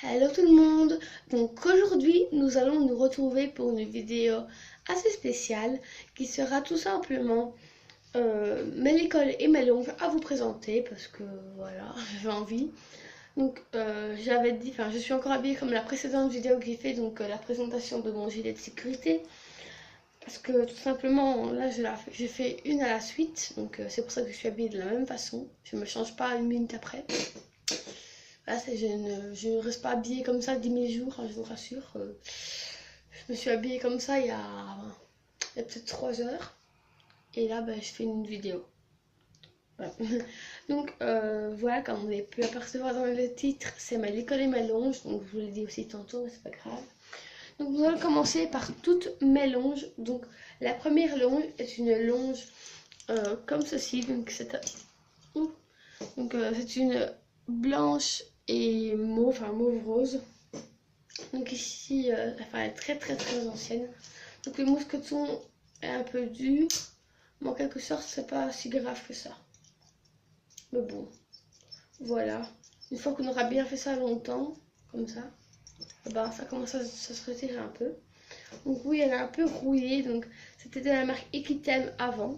Hello tout le monde. Donc aujourd'hui nous allons nous retrouver pour une vidéo assez spéciale qui sera tout simplement mes licoles et mes longes à vous présenter parce que voilà j'avais envie. Donc j'avais dit, enfin je suis encore habillée comme la précédente vidéo que j'ai fait, donc la présentation de mon gilet de sécurité. Parce que tout simplement là j'ai fait une à la suite, donc c'est pour ça que je suis habillée de la même façon. Je me change pas une minute après. Là, je ne reste pas habillée comme ça 10 000 jours, hein, je vous rassure. Je me suis habillée comme ça il y a peut-être 3 heures. Et là, je fais une vidéo. Voilà. Donc, voilà, comme vous avez pu apercevoir dans le titre, c'est ma l'école et ma longe. Donc, je vous l'ai dit aussi tantôt, mais c'est pas grave. Donc, nous allons commencer par toutes mes longes. Donc, la première longe est une longe comme ceci. Donc, c'est une blanche et mauve, enfin mauve rose. Donc ici, elle est très très très ancienne. Donc le mousqueton est un peu dur, mais en quelque sorte c'est pas si grave que ça. Mais bon, voilà. Une fois qu'on aura bien fait ça longtemps, comme ça, ça commence à se retirer un peu. Donc oui, elle est un peu rouillée, donc c'était de la marque Equitem avant.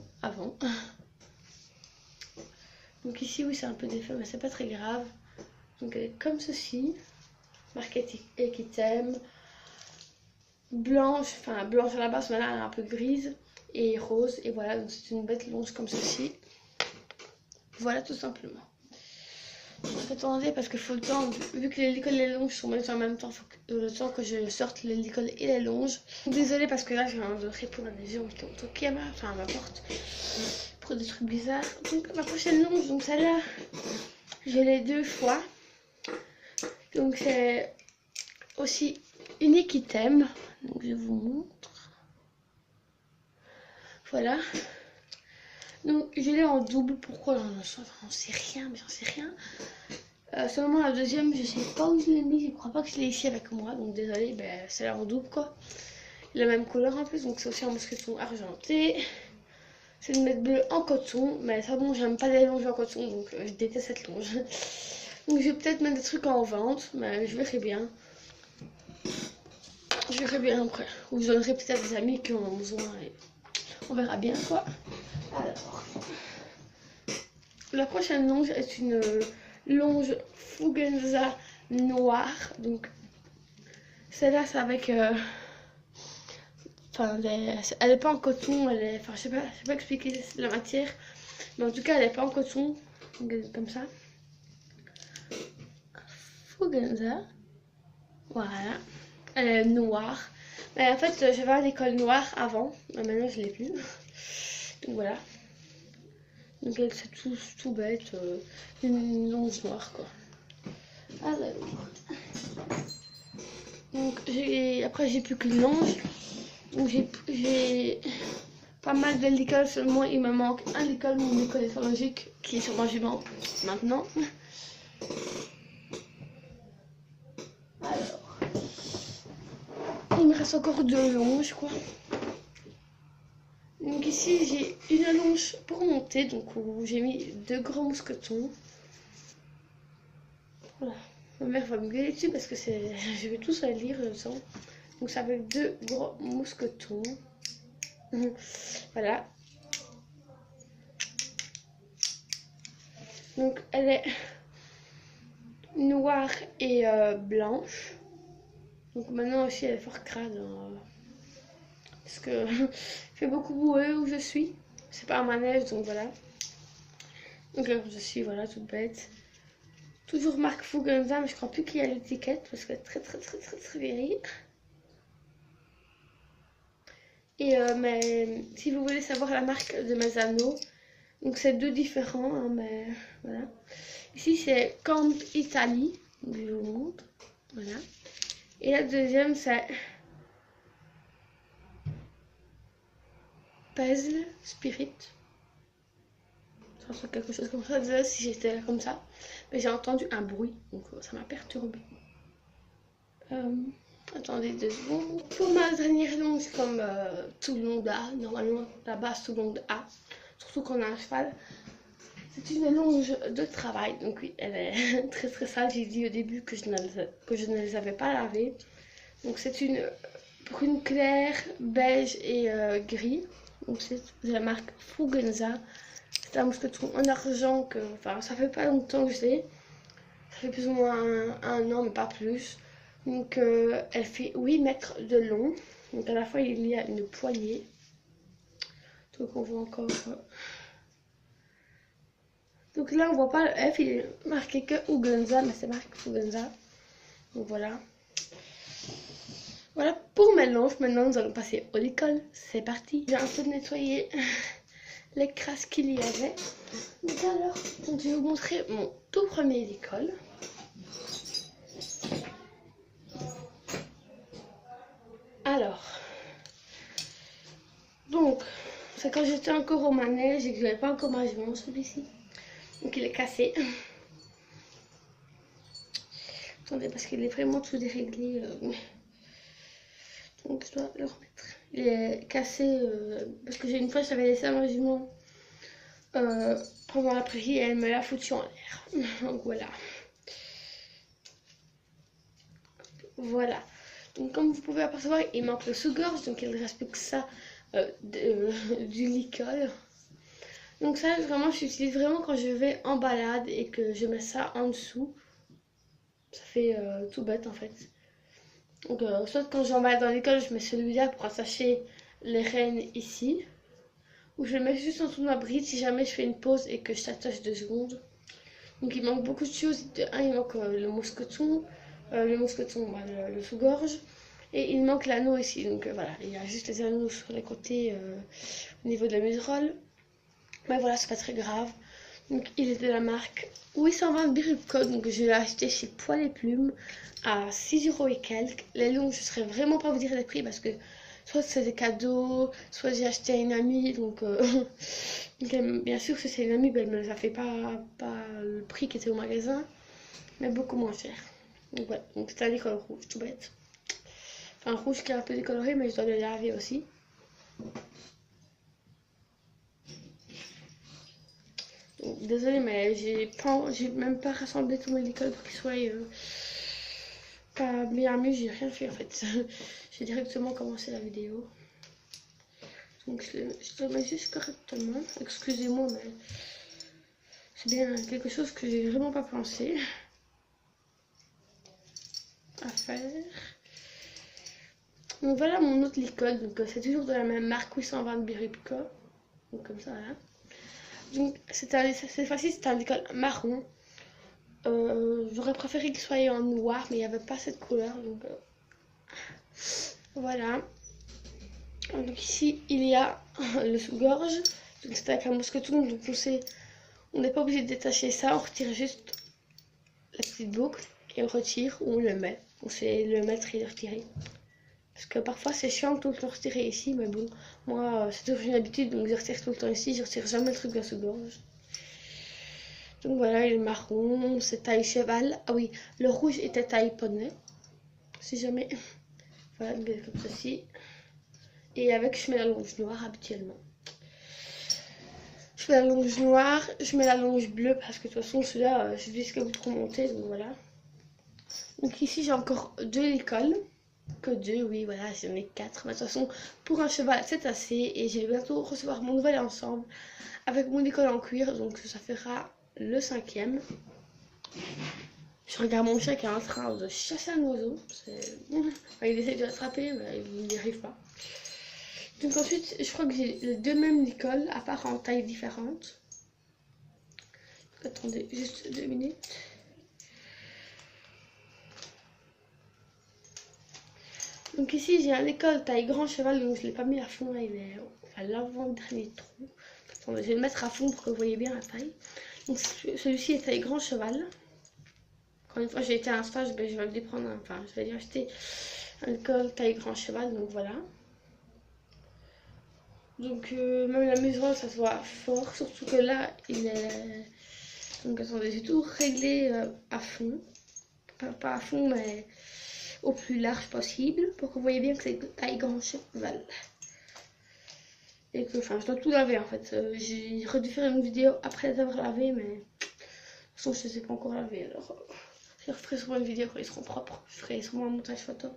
Donc ici, oui, c'est un peu défait, mais c'est pas très grave. Donc elle est comme ceci, marquée Equitem, blanche à la base, mais là elle est un peu grise et rose. Et voilà, donc c'est une bête longe comme ceci. Voilà, tout simplement. Donc, attendez, parce qu'il faut le temps, vu que les licoles et les longes sont même en même temps, il faut le temps que je sorte les licoles et les longes. Désolée parce que là je viens de répondre à des gens qui ont toqué à ma porte pour des trucs bizarres. Donc ma prochaine longe, donc celle-là, je l'ai 2 fois. Donc c'est aussi une Equitem. Donc je vous montre. Voilà. Donc je l'ai en double. Pourquoi j'en sais rien, mais j'en sais rien. Seulement la deuxième, je sais pas où je l'ai mis. Je crois pas que je l'ai ici avec moi. Donc désolé, c'est là en double quoi. La même couleur en plus. Donc c'est aussi un mousqueton argenté. C'est une mètre bleue en coton. Mais ça bon, j'aime pas les longes en coton. Donc je déteste cette longe. Donc je vais peut-être mettre des trucs en vente. Mais je verrai bien. Je verrai bien après. Ou je donnerai peut-être à des amis qui en ont besoin. Et on verra bien quoi. Alors, la prochaine longe est une longe Fugenza noire. Donc, celle-là, c'est avec. Elle est pas en coton. Je sais pas expliquer la matière. Mais en tout cas, elle est pas en coton. Donc, comme ça. Fugenza. Voilà. Elle est noire. Mais en fait, j'avais un école noire avant. Mais maintenant, je l'ai plus. Donc, voilà. Donc c'est tout bête, une longe noire quoi. Alors, donc après j'ai plus qu'une longe. Donc j'ai pas mal de licoles, seulement il me manque un licol, mon licol éthologique qui est sur mon jument maintenant. Alors, il me reste encore 2 longes quoi. Donc ici j'ai une longe pour monter, donc où j'ai mis 2 grands mousquetons. Voilà. Ma mère va me gueuler dessus parce que je vais tous la lire le sang. Donc c'est avec 2 gros mousquetons. Voilà. Donc elle est noire et blanche. Donc maintenant aussi elle est fort crade. Hein, parce que il fait beaucoup boueux où je suis. C'est pas un manège donc voilà. Donc là je suis voilà toute bête. Toujours marque Fugenza, mais je crois plus qu'il y a l'étiquette parce qu'elle est très vieille. Et mais si vous voulez savoir la marque de mes anneaux, donc c'est 2 différents, hein, mais voilà. Ici c'est Camp Italie, donc je vous montre, voilà. Et la deuxième c'est Puzzle Spirit. Ça quelque chose comme ça, désolé si j'étais là comme ça. Mais j'ai entendu un bruit, donc ça m'a perturbé. Attendez 2 secondes. Pour ma dernière longe, comme tout le monde a, normalement la base tout le monde a, surtout quand on a un cheval. C'est une longe de travail, donc oui, elle est très très sale. J'ai dit au début que je ne les avais pas lavées. Donc c'est une brune claire, beige et gris. Donc c'est de la marque Fugenza. C'est un mousqueton en argent que, enfin, ça fait pas longtemps que je l'ai. Ça fait plus ou moins un an, mais pas plus. Donc elle fait 8 mètres de long. Donc à la fois il y a une poignée. Donc on voit encore. Donc là on voit pas le F, il est marqué que Fugenza, mais c'est marqué Fugenza. Donc voilà. Voilà pour mes longes. Maintenant nous allons passer au licol. C'est parti. J'ai un peu nettoyé les crasses qu'il y avait. Donc alors, je vais vous montrer mon tout premier licol. Alors, donc, c'est quand j'étais encore au manège et que je n'avais pas encore mangé celui-ci. Donc il est cassé. Attendez, parce qu'il est vraiment tout déréglé. Donc je dois le remettre. Il est cassé parce que une fois j'avais laissé un régiment pendant la prairie et elle me l'a foutu en l'air. Donc voilà. Voilà. Donc comme vous pouvez apercevoir, il manque le sous-gorge, donc il ne reste plus que ça du licol. Donc ça vraiment j'utilise vraiment quand je vais en balade et que je mets ça en dessous. Ça fait tout bête en fait. Donc soit quand j'en balade dans l'école, je mets celui-là pour attacher les rênes ici. Ou je le mets juste en dessous de ma bride si jamais je fais une pause et que je t'attache 2 secondes. Donc il manque beaucoup de choses. Il manque le mousqueton, le sous-gorge. Et il manque l'anneau ici. Donc voilà, il y a juste les anneaux sur les côtés au niveau de la muserolle. Mais voilà, c'est pas très grave. Donc il est de la marque 820 Birubco. Donc je l'ai acheté chez Poil et Plumes à 6 € et quelques. Les longs, je ne saurais vraiment pas vous dire les prix parce que soit c'est des cadeaux, soit j'ai acheté à une amie. Donc bien sûr que c'est une amie, elle me les a fait pas le prix qui était au magasin, mais beaucoup moins cher. Donc voilà, donc c'est un licol rouge, tout bête. Enfin rouge qui est un peu décoloré, mais je dois le laver aussi. Désolée, mais j'ai même pas rassemblé tous mes licols pour qu'ils soient pas bien mieux. J'ai rien fait en fait. J'ai directement commencé la vidéo. Donc je le mets juste correctement. Excusez-moi, mais c'est bien quelque chose que j'ai vraiment pas pensé à faire. Donc voilà mon autre licol. Donc c'est toujours de la même marque 820 Birubco. Donc comme ça, voilà. Donc cette fois-ci c'est un licol marron. J'aurais préféré qu'il soit en noir, mais il n'y avait pas cette couleur, donc voilà. Donc ici il y a le sous-gorge, donc c'est avec un mousqueton, donc on n'est pas obligé de détacher ça, on retire juste la petite boucle et on retire ou on le met. On sait le mettre et le retirer. Parce que parfois c'est chiant de tout le temps retirer ici, mais bon, moi c'est toujours une habitude, donc je retire tout le temps ici, je retire jamais le truc de la sous-gorge. Donc voilà, il est marron, c'est taille cheval. Ah oui, le rouge était taille poney. Si jamais. Voilà, comme ceci. Et avec, je mets la longe noire habituellement. Je mets la longe noire, je mets la longe bleue parce que de toute façon, celui-là, je risque de trop monter. Donc voilà. Donc ici, j'ai encore 2 licols. Que 2, oui, voilà, j'en ai 4. Mais de toute façon, pour un cheval, c'est assez. Et je vais bientôt recevoir mon nouvel ensemble avec mon licol en cuir. Donc ça fera le 5e. Je regarde mon chat qui est en train de chasser un oiseau. Enfin, il essaie de l'attraper, mais il n'y arrive pas. Donc ensuite, je crois que j'ai les 2 mêmes licols, à part en taille différente. Attendez, juste 2 minutes. Donc ici, j'ai un licol taille grand cheval, donc je ne l'ai pas mis à fond. Là, il est enfin, l'avant-dernier trou. Attendez, je vais le mettre à fond pour que vous voyez bien la taille. Donc celui-ci est taille grand cheval. Encore une fois, j'ai été à un stage, ben, je vais lui prendre, enfin, je vais lui acheter un licol taille grand cheval, donc voilà. Donc même la maison, ça se voit fort, surtout que là, il est... Donc attendez, j'ai tout réglé à fond. Pas à fond, mais au plus large possible, pour que vous voyez bien que c'est taille grand cheval. Et que, enfin, je dois tout laver en fait. J'ai dû faire une vidéo après les avoir lavés, mais de toute façon, je ne les ai pas encore lavés. Alors, je referai sûrement une vidéo quand ils seront propres. Je ferai sûrement un montage photo.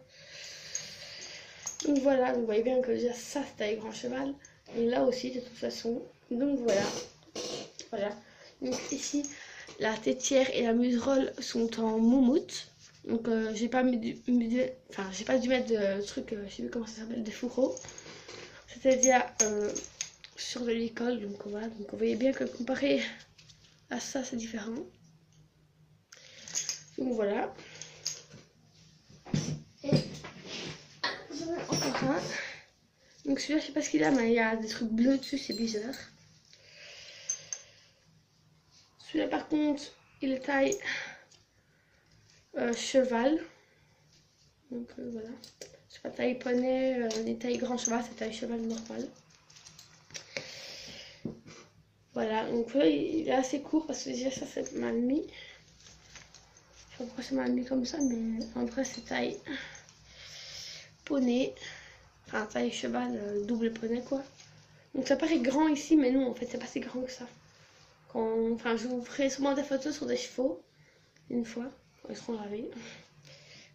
Donc voilà, vous voyez bien que déjà ça, c'est avec grand cheval. Et là aussi, de toute façon. Donc voilà. Voilà. Donc ici, la tétière et la muserolle sont en moumoute. Donc j'ai pas j'ai pas dû mettre de trucs, je sais plus comment ça s'appelle, des fourreaux. C'est-à-dire sur de l'école. Donc voilà. Donc vous voyez bien que comparé à ça, c'est différent. Donc voilà. Et j'en ai encore un. Donc celui-là, je sais pas ce qu'il a, mais il y a des trucs bleus dessus, c'est bizarre. Celui-là, par contre, il est taille cheval. Donc voilà. C'est pas taille poney, ni taille grand cheval, c'est taille cheval normal. Voilà, donc là, il est assez court parce que déjà ça c'est mal mis. Je sais pas pourquoi c'est mal mis comme ça, mais en vrai c'est taille poney. Enfin taille cheval, double poney quoi. Donc ça paraît grand ici, mais non en fait c'est pas si grand que ça. Enfin je vous ferai sûrement des photos sur des chevaux, une fois, quand ils seront lavés.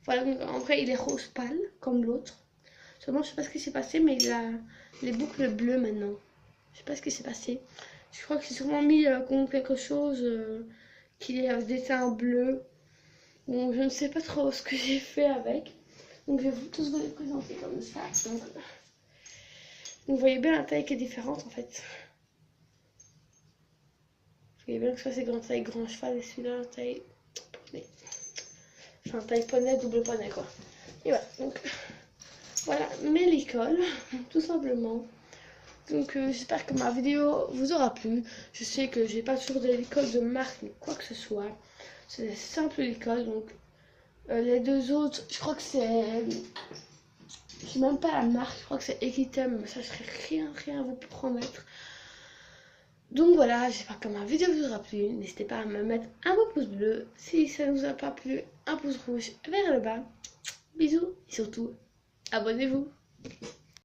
Voilà, donc en vrai il est rose pâle comme l'autre. Seulement je sais pas ce qui s'est passé, mais il a les boucles bleues maintenant. Je sais pas ce qui s'est passé. Je crois que j'ai sûrement mis contre quelque chose qui est des teints bleus. Bon, je ne sais pas trop ce que j'ai fait avec. Donc je vais tous vous les présenter comme ça. Donc, vous voyez bien la taille qui est différente en fait. Vous voyez bien que ça c'est taille grand cheval et celui-là taille poney. Enfin taille poney, double poney quoi. Et voilà, donc voilà, mais l'école, tout simplement. Donc j'espère que ma vidéo vous aura plu. Je sais que j'ai pas toujours des écoles de marque ni quoi que ce soit. C'est des simples écoles. Donc les deux autres, je crois que c'est... Je sais même pas la marque, je crois que c'est Equitem. Mais ça serait rien à vous promettre. Donc voilà, j'espère que ma vidéo vous aura plu. N'hésitez pas à me mettre un beau pouce bleu. Si ça ne vous a pas plu, un pouce rouge vers le bas. Bisous et surtout, abonnez-vous.